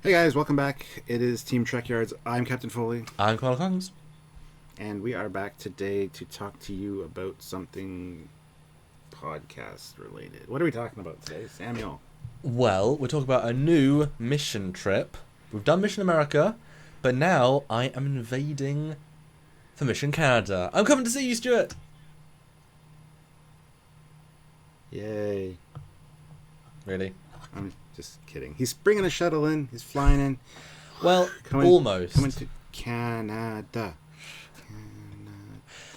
Hey guys, welcome back. It is Team Trekyards. I'm Captain Foley. I'm Carl Kongs. And we are back today to talk to you about something podcast related. What are we talking about today, Samuel? Well, we're talking about a new mission trip. We've done Mission America, but now I am invading for Mission Canada. I'm coming to see you, Stuart! Yay. Really? I'm just kidding. He's bringing a shuttle in. He's flying in. Well, almost. Coming to Canada.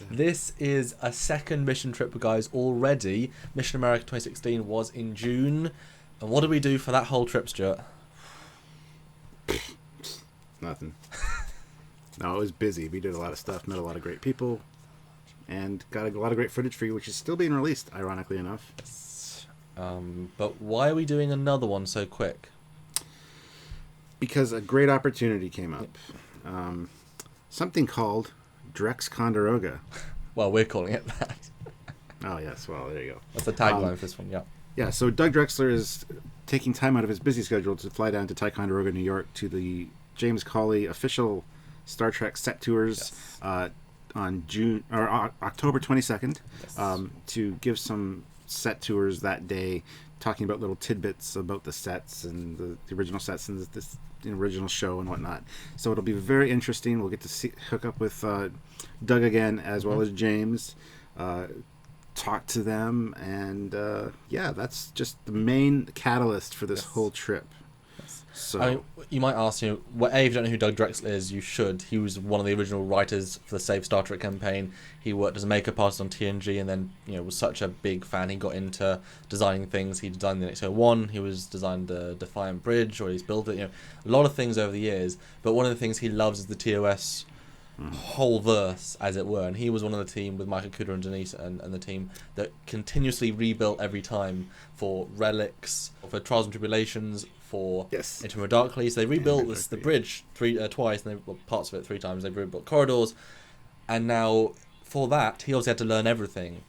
This is a second mission trip, guys, already. Mission America 2016 was in June. And what did we do for that whole trip, Stuart? Nothing. No, it was busy. We did a lot of stuff, met a lot of great people, and got a lot of great footage for you, which is still being released, ironically enough. But why are we doing another one so quick? Because a great opportunity came up. Something called Drex Condoroga. Well, we're calling it that. Oh, yes. Well, there you go. That's the tagline for this one, yeah. Yeah, so Doug Drexler is taking time out of his busy schedule to fly down to Ticonderoga, New York, to the James Cawley official Star Trek set tours on October 22nd, to give some set tours that day, talking about little tidbits about the sets and the original sets and the original show and whatnot. So it'll be very interesting. We'll get to hook up with Doug again, as well as James, talk to them, and that's just the main catalyst for this whole trip. So, I mean, you might ask, if you don't know who Doug Drexler is, you should. He was one of the original writers for the Save Star Trek campaign. He worked as a makeup artist on TNG, and then was such a big fan. He got into designing things. He designed the NX-01. He designed the Defiant Bridge, or he's built it. A lot of things over the years. But one of the things he loves is the TOS whole verse, as it were. And he was one of the team with Michael Kuder and Denise and the team that continuously rebuilt every time for Relics, for Trials and Tribulations, for Into Darkly. So they rebuilt the bridge twice, and parts of it 3 times. They rebuilt corridors, and now for that he also had to learn everything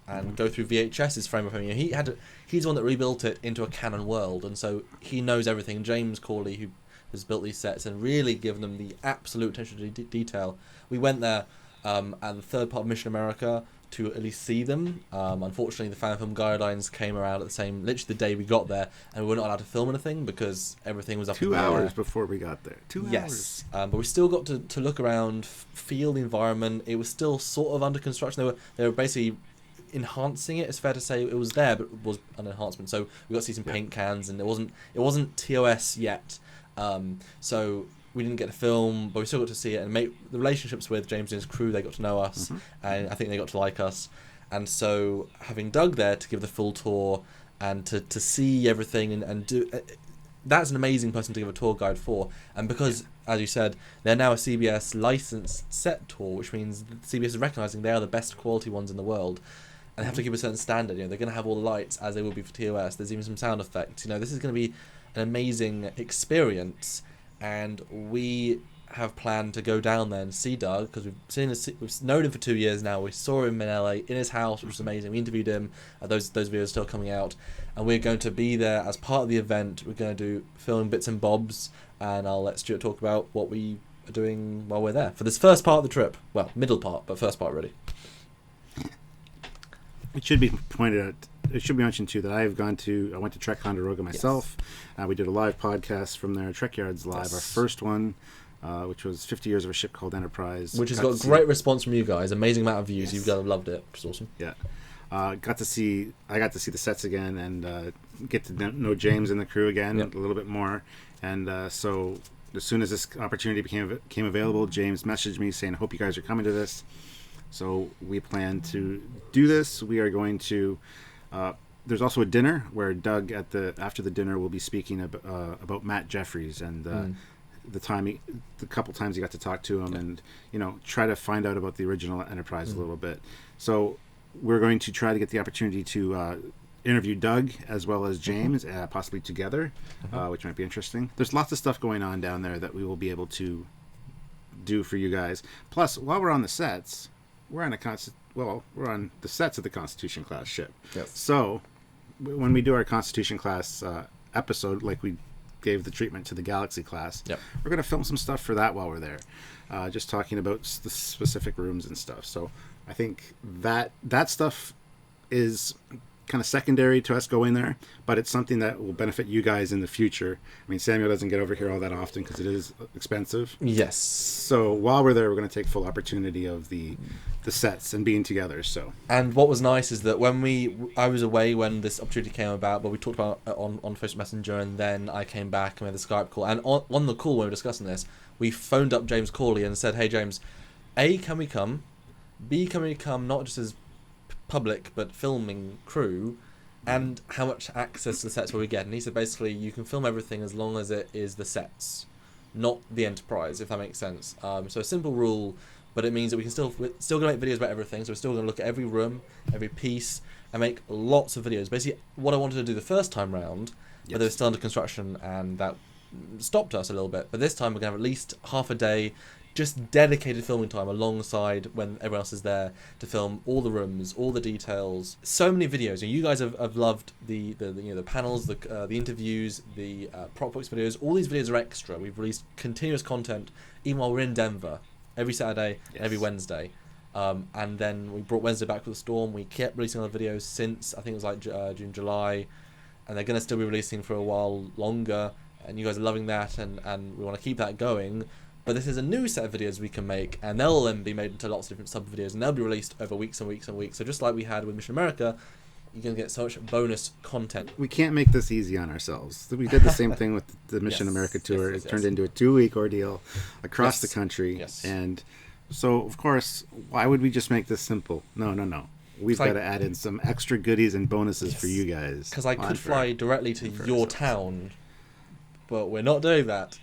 and go through VHS's frame of home. He's the one that rebuilt it into a canon world, and so he knows everything. James Cawley, who has built these sets and really given them the absolute attention to detail. We went there at the third part of Mission America to at least see them. Unfortunately, the fan film guidelines came around at literally the day we got there, and we were not allowed to film anything because everything was up 2 hours before we got there. 2 hours. Yes, but we still got to look around, feel the environment. It was still sort of under construction. They were basically enhancing it. It's fair to say it was there, but it was an enhancement. So we got to see some paint cans, and it wasn't TOS yet. So we didn't get to film, but we still got to see it and make the relationships with James and his crew. They got to know us, and I think they got to like us. And so having Doug there to give the full tour and to see everything and do, that's an amazing person to give a tour guide for. And because, as you said, they're now a CBS licensed set tour, which means CBS is recognising they are the best quality ones in the world. And they have to keep a certain standard. They're going to have all the lights as they will be for TOS. There's even some sound effects. This is going to be an amazing experience, and we have planned to go down there and see Doug, because we've known him for 2 years now. We saw him in LA in his house, which was amazing. We interviewed him. Those videos are still coming out, and we're going to be there as part of the event. We're going to do filming bits and bobs, and I'll let Stuart talk about what we are doing while we're there for this first part of the trip. Well, middle part, but first part really. It should be pointed out. It should be mentioned too that I went to Trek Condoroga myself. We did a live podcast from there, Trekyards Live, our first one, which was 50 years of a ship called Enterprise, which has got a great response from you guys. Amazing amount of views. You've loved it, which is awesome. Yeah, I got to see the sets again and get to know James and the crew again a little bit more. And so as soon as this opportunity became available, James messaged me saying, "I hope you guys are coming to this." So we plan to do this. We are going to. There's also a dinner where Doug after the dinner will be speaking about Matt Jeffries and the couple times he got to talk to him and try to find out about the original Enterprise a little bit. So we're going to try to get the opportunity to interview Doug as well as James, possibly together, which might be interesting. There's lots of stuff going on down there that we will be able to do for you guys. Plus, while we're on the sets, we're on the sets of the Constitution class ship. Yes. So when we do our Constitution class episode, like we gave the treatment to the Galaxy class. Yep. We're going to film some stuff for that while we're there, just talking about the specific rooms and stuff. So I think that stuff is kind of secondary to us going there, but it's something that will benefit you guys in the future. I mean, Samuel doesn't get over here all that often because it is expensive. Yes. So while we're there, we're going to take full opportunity of the sets and being together. So. And what was nice is that I was away when this opportunity came about, but we talked about it on Facebook Messenger, and then I came back and we had the Skype call. And on the call when we were discussing this, we phoned up James Corley and said, "Hey James, A, can we come? B, can we come not just as public but filming crew, and how much access to the sets will we get?" And he said basically you can film everything as long as it is the sets, not the Enterprise, if that makes sense. So a simple rule, but it means that we're still going to make videos about everything. So we're still going to look at every room, every piece, and make lots of videos. Basically what I wanted to do the first time round, but they were still under construction and that stopped us a little bit. But this time we're going to have at least half a day just dedicated filming time alongside when everyone else is there to film all the rooms, all the details. So many videos. And you guys have loved the panels, the interviews, the prop books videos. All these videos are extra. We've released continuous content even while we're in Denver every Saturday, and every Wednesday. And then we brought Wednesday back with the storm. We kept releasing other videos since I think it was like June, July, and they're going to still be releasing for a while longer. And you guys are loving that, and we want to keep that going. But this is a new set of videos we can make, and they'll then be made into lots of different sub-videos, and they'll be released over weeks and weeks and weeks. So just like we had with Mission America, you're going to get so much bonus content. We can't make this easy on ourselves. We did the same thing with the Mission America tour. It turned into a 2-week ordeal across the country. Yes. And so, of course, why would we just make this simple? No. We've got to add in some extra goodies and bonuses for you guys. Because I could fly directly to your town, but we're not doing that.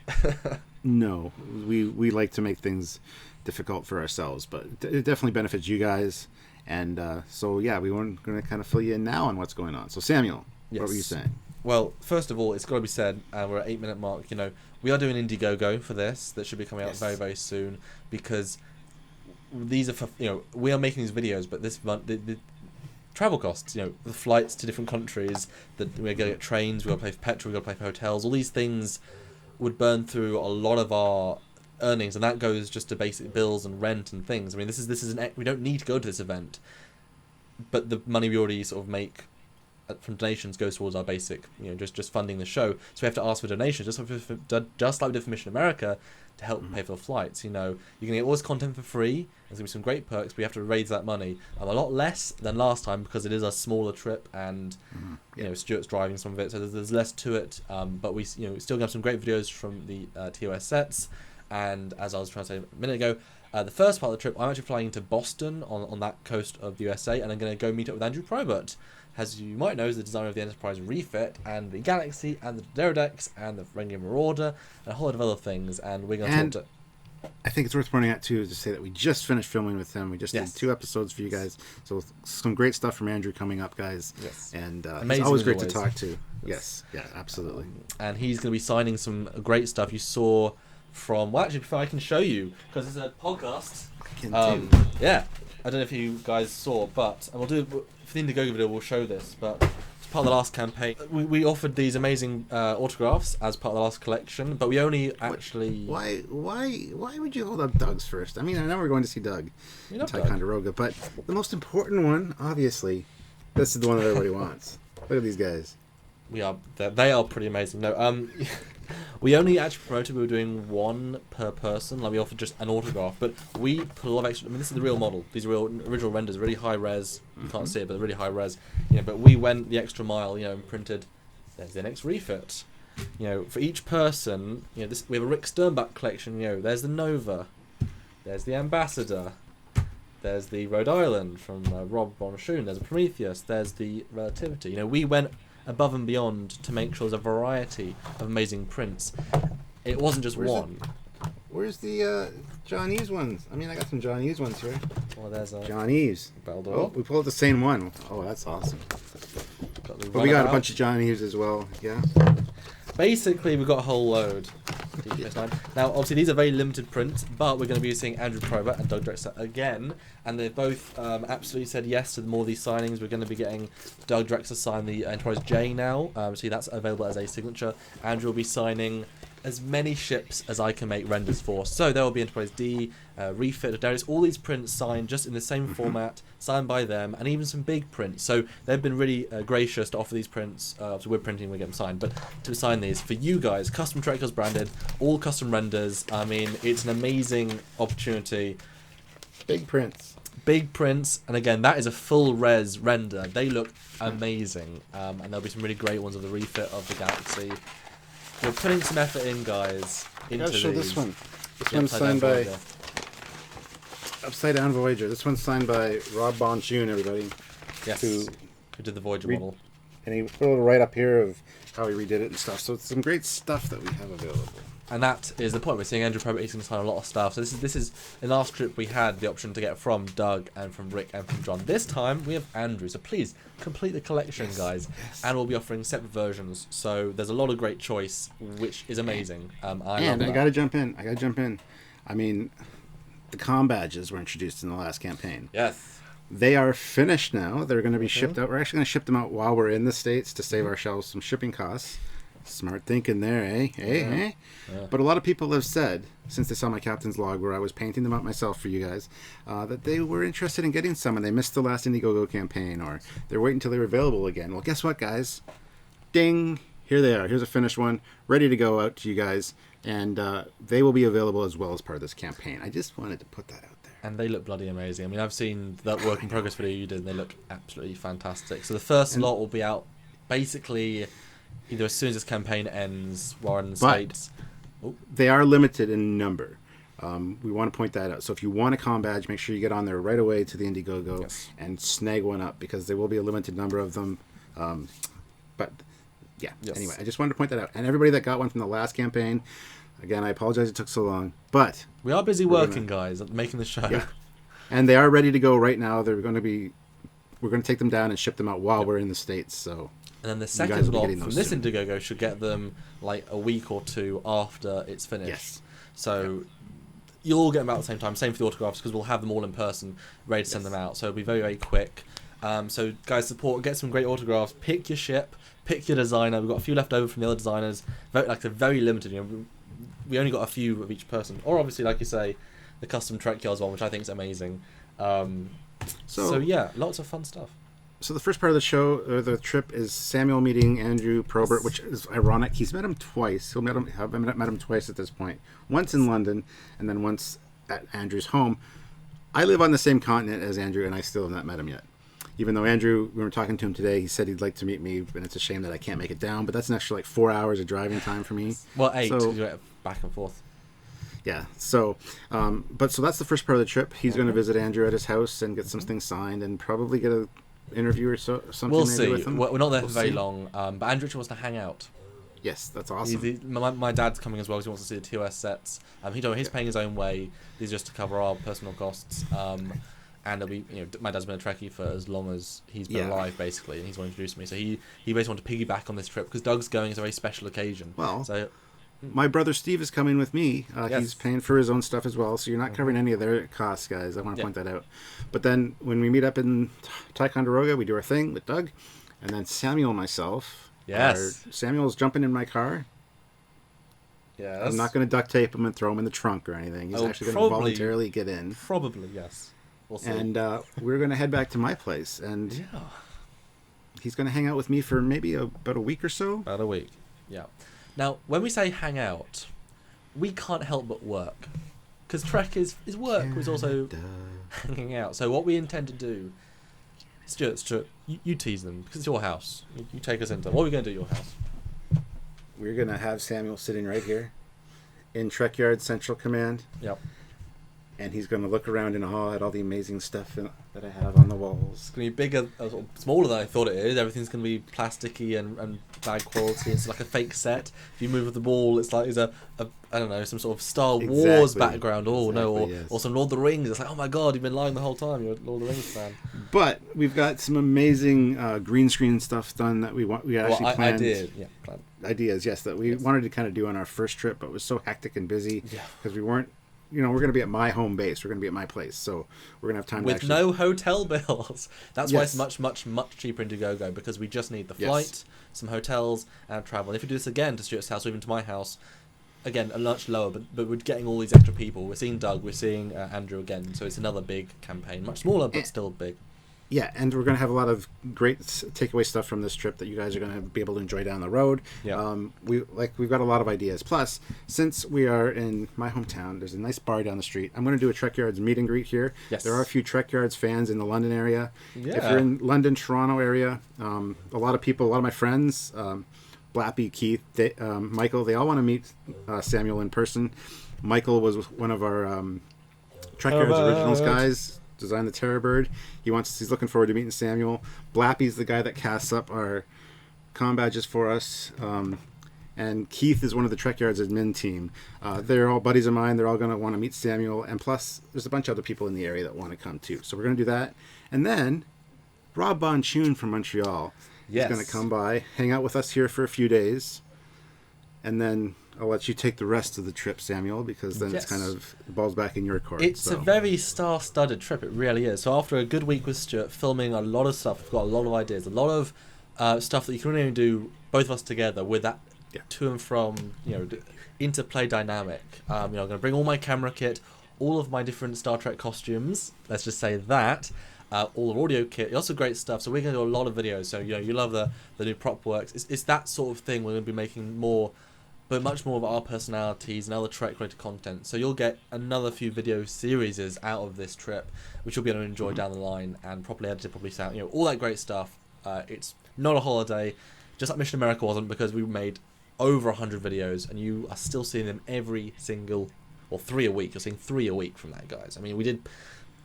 No, we like to make things difficult for ourselves, but it definitely benefits you guys. And so, yeah, we weren't going to kind of fill you in now on what's going on. So, Samuel, what were you saying? Well, first of all, it's got to be said, we're at 8-minute mark, we are doing Indiegogo for this. That should be coming out very, very soon, because these are for, we are making these videos, but this month, the travel costs, the flights to different countries, that we're going to get trains, we've got to pay for petrol, we've got to pay for hotels, all these things would burn through a lot of our earnings, and that goes just to basic bills and rent and things. I mean, this is we don't need to go to this event, but the money we already sort of make from donations goes towards our basic, just funding the show. So we have to ask for donations, just like we did for Mission America, to help pay for the flights. You're going to get all this content for free. There's going to be some great perks, but you have to raise that money a lot less than last time, because it is a smaller trip, and Stuart's driving some of it, so there's less to it. But we still going to have some great videos from the TOS sets. And as I was trying to say a minute ago, the first part of the trip, I'm actually flying to Boston on that coast of the USA, and I'm going to go meet up with Andrew Probert, as you might know, is the designer of the Enterprise refit, and the Galaxy, and the Deredex, and the Ferengi Marauder, and a whole lot of other things. And we're going to talk to... I think it's worth pointing out, too, to say that we just finished filming with him. We just did 2 episodes for you guys. So some great stuff from Andrew coming up, guys. Yes. And it's always great to talk to. Yes. Yeah, absolutely. And he's going to be signing some great stuff you saw from... Well, actually, before I can show you, because it's a podcast. Yeah. I don't know if you guys saw, but... And we'll do... For the Indiegogo video, we'll show this, but... Part of the last campaign, we offered these amazing autographs as part of the last collection, but we only actually... Why would you hold up Doug's first? I mean, I know we're going to see Doug in Ticonderoga, but the most important one, obviously, this is the one that everybody wants. Look at these guys. They are pretty amazing. No, we only actually promoted we were doing one per person. Like, we offered just an autograph, but we put a lot of extra. I mean, this is the real model. These are real original renders, really high res. You can't see it, but they're really high res. But we went the extra mile. And printed. There's the next refit. For each person. We have a Rick Sternbach collection. There's the Nova. There's the Ambassador. There's the Rhode Island from Rob Bonchoon. There's a Prometheus. There's the Relativity. We went above and beyond to make sure there's a variety of amazing prints. It wasn't just one. Where's the Johnny's ones? I mean, I got some Johnny's ones here. Well, there's a Johnny's. Beldor. Oh, we pulled the same one. Oh, that's awesome. But we got a bunch of Johnny's as well. Yeah. Basically, we got a whole load. Deep Space Nine. Now, obviously, these are very limited prints, but we're going to be seeing Andrew Probert and Doug Drexler again, and they've both absolutely said yes to more of these signings. We're going to be getting Doug Drexler sign the Enterprise J now, so that's available as a signature. Andrew will be signing as many ships as I can make renders for. So there will be Enterprise D, Refit, Darius, all these prints signed just in the same format, signed by them, and even some big prints. So they've been really gracious to offer these prints. So we're printing, we get them signed. But to sign these for you guys, custom Trekyards branded, all custom renders. I mean, it's an amazing opportunity. Big prints. Big prints, and again, that is a full res render. They look amazing, and there'll be some really great ones of the refit of the Galaxy. We're putting some effort in, guys. I gotta show this one. This one's signed by Upside Down Voyager. This one's signed by Rob Bonchune, everybody. Yes. Who did the Voyager model. And he put a little write up here of how he redid it and stuff. So it's some great stuff that we have available. And that is the point. We're seeing Andrew Probert. He's going to sign a lot of stuff. So this is in our script we had the option to get from Doug and from Rick and from John. This time we have Andrew. So please complete the collection, guys. Yes. And we'll be offering separate versions. So there's a lot of great choice, which is amazing. I gotta jump in. I mean, the comm badges were introduced in the last campaign. Yes. They are finished now. They're going to be shipped out. We're actually going to ship them out while we're in the States to save ourselves some shipping costs. Smart thinking there, eh? Yeah. But a lot of people have said, since they saw my captain's log where I was painting them out myself for you guys, that they were interested in getting some and they missed the last Indiegogo campaign, or they're waiting until they're available again. Well, guess what, guys? Ding! Here they are. Here's a finished one, ready to go out to you guys, and they will be available as well as part of this campaign. I just wanted to put that out there. And they look bloody amazing. I mean, I've seen that work in progress video you did, and they look absolutely fantastic. So the first lot will be out basically either as soon as this campaign ends, while in the States. They are limited in number. We want to point that out. So if you want a comm badge, make sure you get on there right away to the Indiegogo and snag one up, because there will be a limited number of them. Anyway, I just wanted to point that out. And everybody that got one from the last campaign, again, I apologize it took so long, but we are busy working, guys, making the show. Yeah. And they are ready to go right now. We're going to take them down and ship them out while we're in the States. So. And then the second lot from this Indiegogo should get them like a week or two after it's finished. Yes. So you'll all get them out at the same time. Same for the autographs, because we'll have them all in person, ready to send them out. So it'll be very, very quick. So guys, get some great autographs. Pick your ship. Pick your designer. We've got a few left over from the other designers. They're very limited. We only got a few of each person. Or obviously, like you say, the custom Trekyards one, which I think is amazing. So yeah, lots of fun stuff. So the first part of the show, the trip, is Samuel meeting Andrew Probert, which is ironic. He's met him twice. I've met him twice at this point. Once in London, and then once at Andrew's home. I live on the same continent as Andrew, and I still have not met him yet. Even though Andrew, we were talking to him today, he said he'd like to meet me, and it's a shame that I can't make it down. But that's an extra 4 hours of driving time for me. Well, 8, because you went back and forth. Yeah, so that's the first part of the trip. He's going to visit Andrew at his house and get some things signed, and probably get a interview or something. We'll see. With him. We're not there for very long, but Andrew wants to hang out. Yes, that's awesome. My dad's coming as well because he wants to see the TOS sets. He's paying his own way. These are just to cover our personal costs. And it'll be, my dad's been a Trekkie for as long as he's been alive, basically, and he's wanted to introduce me. So he basically wanted to piggyback on this trip because Doug's going is a very special occasion. Well, my brother Steve is coming with me. He's paying for his own stuff as well, so you're not covering any of their costs, guys. I want to point that out. But then when we meet up in Ticonderoga, we do our thing with Doug, and then Samuel and myself. Yes. Samuel's jumping in my car. Yes. I'm not going to duct tape him and throw him in the trunk or anything. He's actually going to voluntarily get in. Probably, yes. We'll see. And we're going to head back to my place, and he's going to hang out with me for maybe about a week or so. About a week, yeah. Now, when we say hang out, we can't help but work, because Trek is work, is also hanging out. So what we intend to do, Stuart, you tease them, because it's your house. You take us into. What are we going to do at your house? We're going to have Samuel sitting right here in Trekyards Central Command. Yep. and he's going to look around in awe at all the amazing stuff that I have on the walls. It's going to be bigger, smaller than I thought it is. Everything's going to be plasticky and bad quality. It's like a fake set. If you move the wall, it's like I don't know, some sort of Star Wars background. Or some Lord of the Rings. It's like, oh my god, you've been lying the whole time. You're a Lord of the Rings fan. But we've got some amazing green screen stuff done that we actually planned. Ideas, yes, that we wanted to kind of do on our first trip, but it was so hectic and busy because we weren't. We're going to be at my home base. We're going to be at my place, so we're going to have time with to no hotel bills. That's why it's much, much, much cheaper Indiegogo, because we just need the flight, some hotels, and travel. And if we do this again to Stuart's house or even to my house, again, a much lower, but we're getting all these extra people. We're seeing Doug, we're seeing Andrew again, so it's another big campaign, much smaller but still big. Yeah, and we're going to have a lot of great takeaway stuff from this trip that you guys are going to be able to enjoy down the road. Yeah. We've got a lot of ideas. Plus, since we are in my hometown, there's a nice bar down the street. I'm going to do a Trekyards meet and greet here. Yes. There are a few Trekyards fans in the London area. Yeah. If you're in London, Toronto area, a lot of my friends, Blappy, Keith, Michael, they all want to meet Samuel in person. Michael was one of our Trekyards Originals guys. Designed the Terror Bird. He's looking forward to meeting Samuel. Blappy's the guy that casts up our comm badges for us. And Keith is one of the Trekyards admin team. They're all buddies of mine. They're all going to want to meet Samuel. And plus, there's a bunch of other people in the area that want to come too. So we're going to do that. And then, Rob Bonchoon from Montreal is going to come by, hang out with us here for a few days. And then I'll let you take the rest of the trip, Samuel, because then it's kind of the ball's back in your court. It's a very star-studded trip. It really is. So after a good week with Stuart, filming a lot of stuff, we've got a lot of ideas, a lot of stuff that you can only do both of us together with that to and from, interplay dynamic. I'm going to bring all my camera kit, all of my different Star Trek costumes. Let's just say that. All the audio kit, lots of great stuff. So we're going to do a lot of videos. So you love the new prop works. It's that sort of thing. We're going to be making more. But much more of our personalities and other Trek-related content. So you'll get another few video series out of this trip, which you'll be able to enjoy down the line and properly edited, properly sound, all that great stuff. It's not a holiday, just like Mission America wasn't, because we made over 100 videos, and you are still seeing them every single, or 3 a week. You're seeing 3 a week from that, guys. I mean,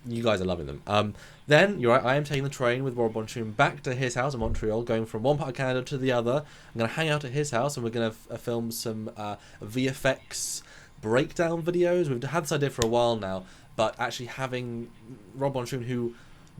you guys are loving them. Then, you're right, I am taking the train with Rob Bonchoon back to his house in Montreal, going from one part of Canada to the other. I'm going to hang out at his house, and we're going to film some VFX breakdown videos. We've had this idea for a while now, but actually having Rob Bonchoon, who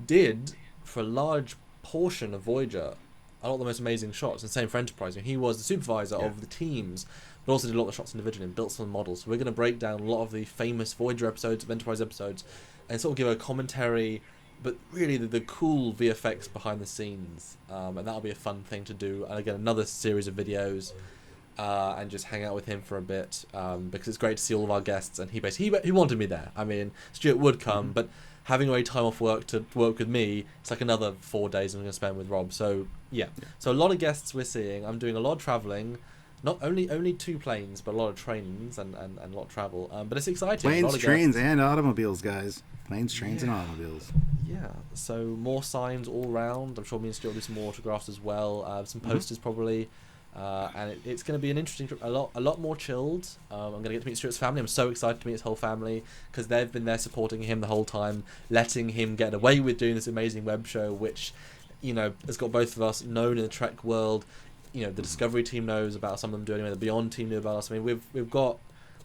did, for a large portion of Voyager, a lot of the most amazing shots, and same for Enterprise. He was the supervisor of the teams, but also did a lot of the shots individually and built some models. So we're going to break down a lot of the famous Voyager episodes, of Enterprise episodes, and sort of give a commentary, but really the cool VFX behind the scenes, and that'll be a fun thing to do. And again, another series of videos, and just hang out with him for a bit, because it's great to see all of our guests. And he wanted me there. I mean, Stuart would come, but having already time off work to work with me, it's like another 4 days I'm going to spend with Rob. So so a lot of guests we're seeing. I'm doing a lot of traveling. Not only 2 planes, but a lot of trains and a lot of travel. But it's exciting. Planes, trains, and automobiles, guys. Planes, trains, and automobiles. Yeah, so more signs all round. I'm sure me and Stuart will do some more autographs as well. Some posters probably. And it's going to be an interesting trip. A lot more chilled. I'm going to get to meet Stuart's family. I'm so excited to meet his whole family, because they've been there supporting him the whole time, letting him get away with doing this amazing web show, which, has got both of us known in the Trek world. The Discovery team knows about some of them doing it. The Beyond team knew about us. I mean, we've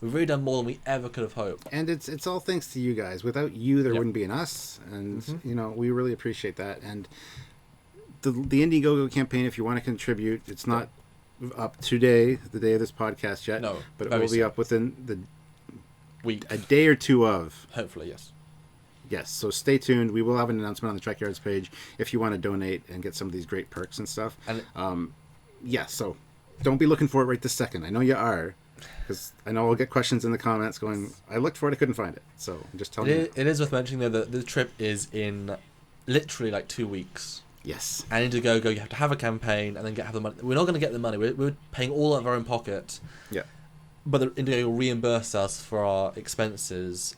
really done more than we ever could have hoped. And it's all thanks to you guys. Without you, there wouldn't be an us. And, we really appreciate that. And the Indiegogo campaign, if you want to contribute, it's not up today, the day of this podcast yet. No, but it will be up within the week. A day or two of. Hopefully, yes. Yes, so stay tuned. We will have an announcement on the Trekyards page if you want to donate and get some of these great perks and stuff. And so don't be looking for it right this second. I know you are, because I know I'll get questions in the comments going, I looked for it, I couldn't find it. So I'm just telling you. It is worth mentioning, though, that the trip is in literally like 2 weeks. Yes. And Indiegogo, you have to have a campaign and then have the money. We're not going to get the money. We're paying all out of our own pocket. Yeah. But the Indiegogo will reimburse us for our expenses.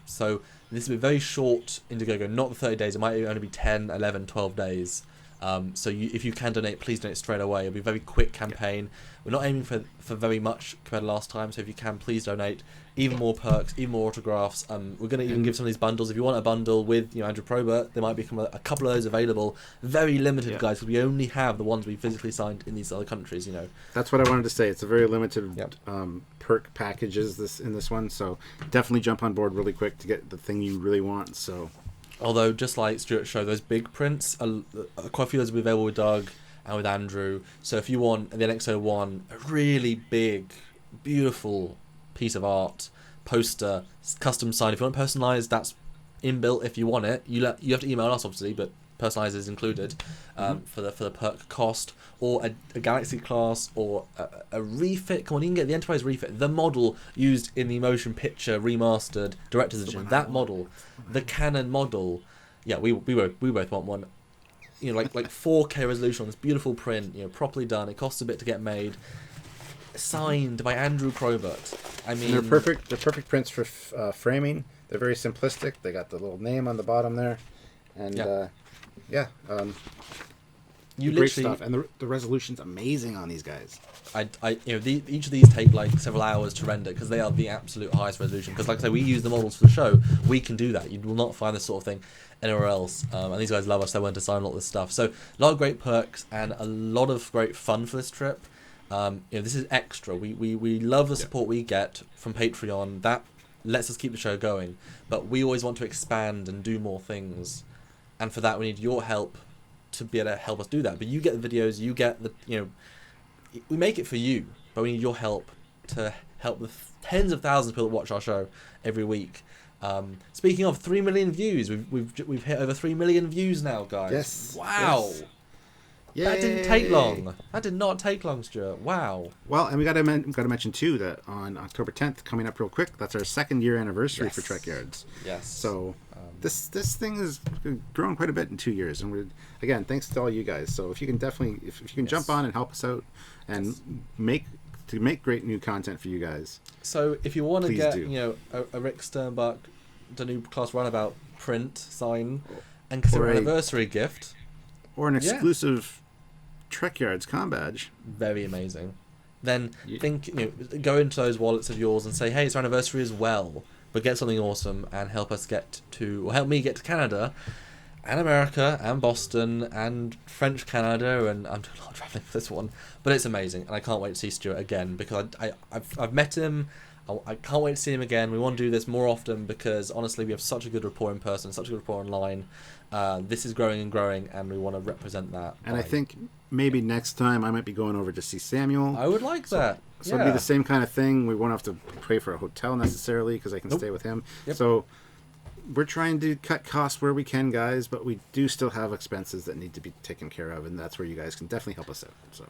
So this will be very short Indiegogo, not the 30 days. It might only be 10, 11, 12 days. So if you can donate, please donate straight away. It'll be a very quick campaign. We're not aiming for very much compared to last time, so if you can, please donate. Even more perks, even more autographs. We're going to even give some of these bundles. If you want a bundle with Andrew Probert, there might be a couple of those available. Very limited, guys, because we only have the ones we physically signed in these other countries. That's what I wanted to say. It's a very limited perk packages in this one, so definitely jump on board really quick to get the thing you really want. So, although just like Stuart showed, those big prints, quite a few of those will be available with Doug and with Andrew. So if you want the NXO1, a really big, beautiful piece of art, poster, custom signed. If you want it personalized, that's inbuilt. If you want it, you have to email us obviously, but personalized is included for the perk cost. Or a Galaxy class, or a refit. Come on, you can get the Enterprise refit, the model used in the motion picture remastered director's edition. That model, the Canon model. Yeah, we both want one. Like 4K resolution on this beautiful print. Properly done. It costs a bit to get made. Signed by Andrew Probert. I mean, and they're perfect. They're perfect prints for framing. They're very simplistic. They got the little name on the bottom there, and great stuff. And the resolution's amazing on these guys. Each of these take like several hours to render because they are the absolute highest resolution. Because like I say, we use the models for the show. We can do that. You will not find this sort of thing anywhere else. And these guys love us. They want to sign all this stuff. So a lot of great perks and a lot of great fun for this trip. This is extra. We love the support we get from Patreon. That lets us keep the show going. But we always want to expand and do more things. And for that, we need your help to be able to help us do that. But you get the videos, you get the, we make it for you, but we need your help to help the tens of thousands of people that watch our show every week. Speaking of 3 million views, we've hit over 3 million views now, guys. Yes. Wow. Yes. That didn't take long. That did not take long, Stuart. Wow. Well, and we got to mention too that on October 10th, coming up real quick, that's our 2nd year anniversary for Trekyards. Yes. So this thing has grown quite a bit in 2 years, and we're again thanks to all you guys. So if you can definitely if you can jump on and help us out and make great new content for you guys. So if you want to get do. a Rick Sternbach, the new class runabout print sign, and consider an anniversary gift, or an exclusive Trekyards com badge, very amazing. Then go into those wallets of yours and say, hey, it's our anniversary as well, but get something awesome and help me get to Canada and America and Boston and French Canada, and I'm doing a lot of traveling for this one, but it's amazing and I can't wait to see Stuart again because I've met him. I can't wait to see him again. We want to do this more often because honestly we have such a good rapport in person, such a good rapport online. This is growing and growing, and we want to represent that. And I think maybe next time I might be going over to see Samuel. I would like that. So it'll be the same kind of thing. We won't have to pay for a hotel necessarily because I can stay with him. Yep. So we're trying to cut costs where we can, guys, but we do still have expenses that need to be taken care of, and that's where you guys can definitely help us out. So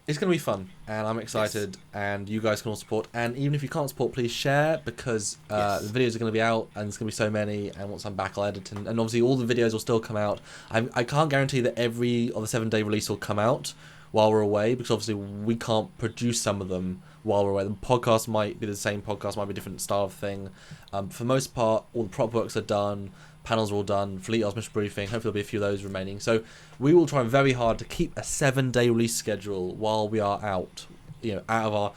it's going to be fun, and I'm excited, and you guys can all support. And even if you can't support, please share, because the videos are going to be out, and there's going to be so many, and once I'm back, I'll edit, and obviously all the videos will still come out. I can't guarantee that every of the 7-day release will come out while we're away, because obviously we can't produce some of them while we're away. The podcast might be the same podcast, might be a different style of thing. For the most part, all the prop works are done, panels are all done, Fleet Arts Mission Briefing, hopefully there'll be a few of those remaining. So we will try very hard to keep a 7-day release schedule while we are out, out of our,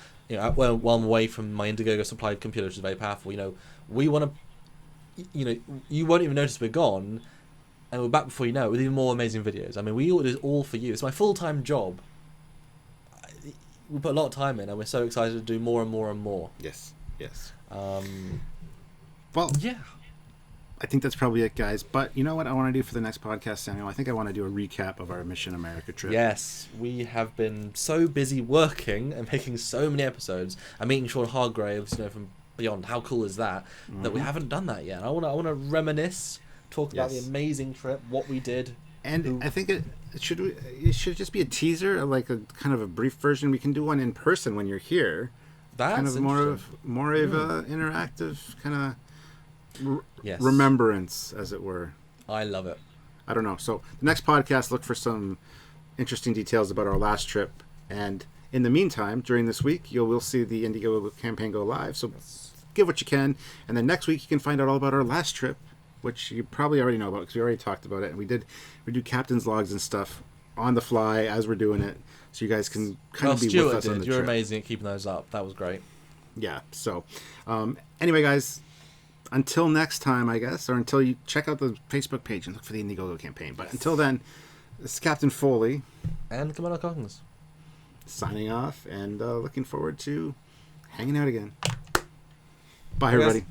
while I'm away from my Indiegogo supplied computer, which is very powerful. We want to, you won't even notice we're gone, and we're back before you know it with even more amazing videos. I mean, we do this all for you. It's my full-time job. We put a lot of time in, and we're so excited to do more and more and more. Yes. Well, yeah. I think that's probably it, guys. But you know what I want to do for the next podcast, Samuel? I think I want to do a recap of our Mission America trip. Yes, we have been so busy working and making so many episodes and meeting Sean Hargraves, from Beyond. How cool is that? That we haven't done that yet. I want to reminisce, talk about the amazing trip, what we did. And I think it should just be a teaser, like a kind of a brief version. We can do one in person when you're here. That's kind of more of a interactive kind of remembrance, as it were. I love it. I don't know. So the next podcast, look for some interesting details about our last trip. And in the meantime, during this week, we'll see the Indiegogo campaign go live. So give what you can. And then next week, you can find out all about our last trip, which you probably already know about because we already taled about it. And we do captain's logs and stuff on the fly as we're doing it, so you guys can kind of be Stuart with us on the You're trip. amazing at keeping those up. That was great. Yeah. So, anyway, guys, until next time, I guess, or until you check out the Facebook page and look for the Indiegogo campaign. But until then, this is Captain Foley. And Commander Coggins. Signing off and looking forward to hanging out again. Bye, everybody.